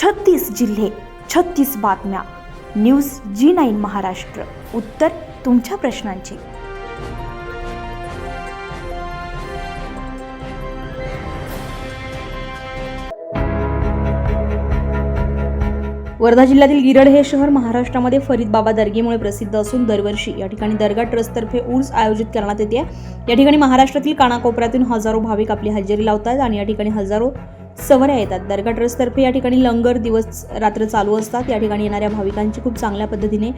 36 जिल्हे, 36 बातम्या. News G9 Maharashtra. उत्तर तुमच्या प्रश्नांची. वर्धा जिल्ह्यातील गिरड हे शहर महाराष्ट्रामध्ये फरीद बाबा दर्गेमुळे प्रसिद्ध असून दरवर्षी या ठिकाणी दर्गा ट्रस्टतर्फे उर्स आयोजित करण्यात येते. या ठिकाणी महाराष्ट्रातील कानाकोपऱ्यातून हजारो भाविक आपली हजेरी लावतात आणि या ठिकाणी हजारो सवाऱ्या येतात. दर्गा ट्रस्टतर्फे या ठिकाणी लंगर दिवस रात्र चालू असतात. या ठिकाणी येणाऱ्या भाविकांची खूप चांगल्या पद्धतीने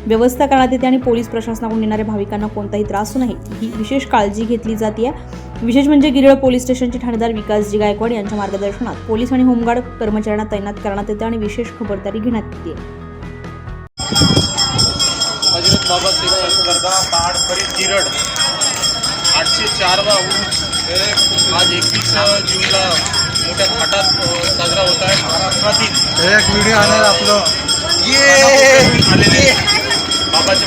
व्यवस्था करण्यात येते आणि पोलीस प्रशासनाकडून येणाऱ्या भाविकांना कोणताही त्रास होऊ नये ही विशेष काळजी घेतली जाते. विशेष म्हणजे गिरड पोलीस स्टेशनचे ठाणेदार विकासजी गायकवाड यांच्या मार्गदर्शनात पोलीस आणि होमगार्ड कर्मचाऱ्यांना तैनात करण्यात येते आणि विशेष खबरदारी घेण्यात येते. हजरत बाबा सेवा दर्गा पहाड फरीद गिरड 804वा उर्स आज 21 जूनला मोठ्या थाटात साजरा होत आहे. महाराष्ट्रातील एक व्हिडिओ आणणार आपलं आलेले बाबाचे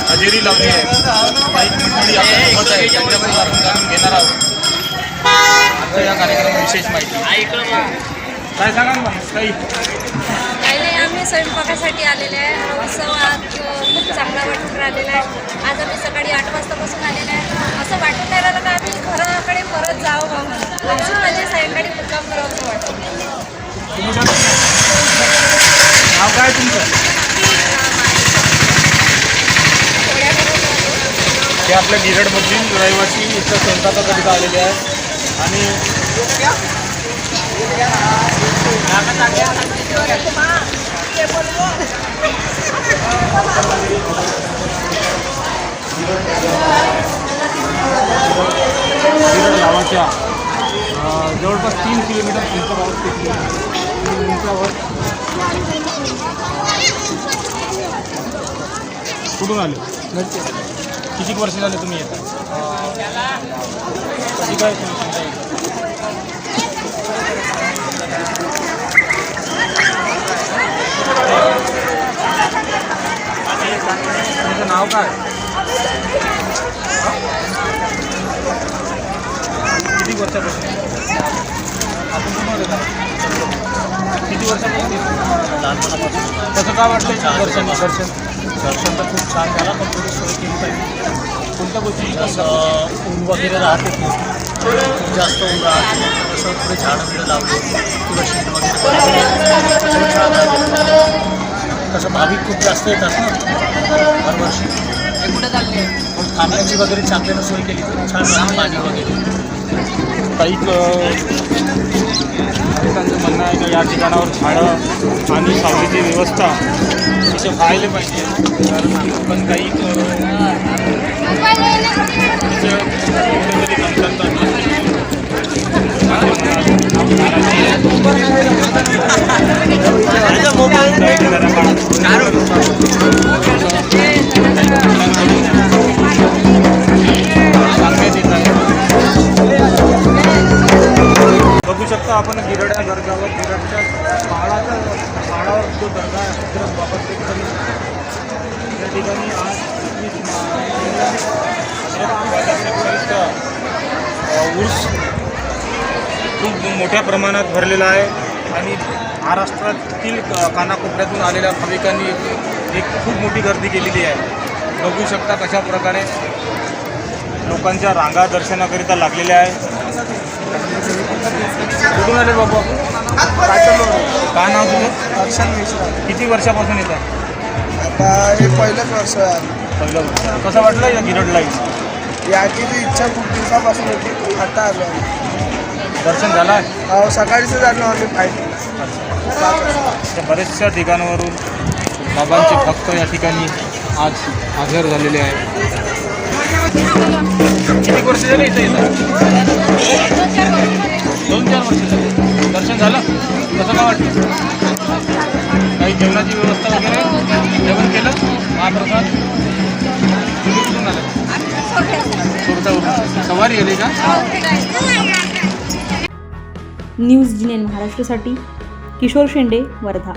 हजेरी लावली आहे. काही मंडळी आपल्यासोबत आहे त्यांच्याकडे आपण जाणून घेणार आहोत. आता या कार्यक्रमात विशेष माहिती काय सांगा ना काही. काही नाही, आम्ही स्वयंपाकासाठी आलेले आहे. हा उत्सव आज खूप चांगला वाटून राहिलेला आहे. आज आम्ही सकाळी 8 वाजतापासून आलेले आहे. असं वाटून नाही राहिलं का आम्ही घराकडे परत जावं म्हणून. अजून म्हणजे सायंकाळी मुक्काम करावं वाटतं. नाव काय तुमचं? हे आपल्या गिरडमधील रहिवासी इथं स्वयंपाकाकरिता आलेले आहेत आणि गिरड गावाच्या जवळपास 3 किलोमीटर उंचावर कुठून आले? किती वर्ष झाले तुम्ही येता? कधी काय तुमचं नाव काय? किती वर्षापासून आपण कुठून येता? किती वर्षापासून? लहानपणापासून. कसं काय वाटतं? दर्शन तर खूप छान झाला, पण थोडी सोय केली पाहिजे. कोणत्या गोष्टी ऊन वगैरे राहते खूप जास्त ऊन राहते, तसं थोडे झाडं बिडं लावले किंवा शीट वगैरे छान राहते. तसं भाविक खूप जास्त येतात ना हरवर्षी. पण खाण्याची वगैरे चांगल्यानं सोय केली तर छान राहते. पाणी वगैरे काही त्यांचं म्हणणं आहे का या ठिकाणावर झाडं आणि सावलीची व्यवस्था असे व्हायला पाहिजे. कारण आपण काही बघू शकता आपण गिरड या दर्गावर, गिरडच्या पहाडावर जो दर्गा आहे हजरत बाबा त्या ठिकाणी आज उर्स खूप मोठ्या प्रमाणात भरलेला आहे आणि महाराष्ट्रातील कानाकोपऱ्यातून आलेल्या भाविकांनी एक खूप मोठी गर्दी केलेली आहे. बघू शकता कशा प्रकारे लोकांच्या रांगा दर्शनाकरिता लागलेल्या आहे. कुठून आले बाबू? काय काय नाव तुझं? दर्शन मिश्रा. किती वर्षापासून येतात? आता हे पहिलंच वर्ष आहे. पहिलं वर्ष. कसं वाटलं या गिरडला? याची इच्छा खूप दिवसापासून होती, आता आलो. दर्शन झालं आहे? हो, सकाळीच आलो आम्ही फायदा. त्या बऱ्याचशा ठिकाणावरून बाबांचे भक्त या ठिकाणी आज हजर झालेले आहे. किती वर्ष झाले इथं येतात? 2-4 वर्ष झाले. दर्शन झालं? कसं काय वाटतं? काही जेवणाची व्यवस्था वगैरे जेवण केलं? महाप्रसाद? तुम्ही कुठून आलं? सुरतावरून. सवारी गेली का? न्यूज G9 महाराष्ट्रासाठी किशोर शेंडे, वर्धा.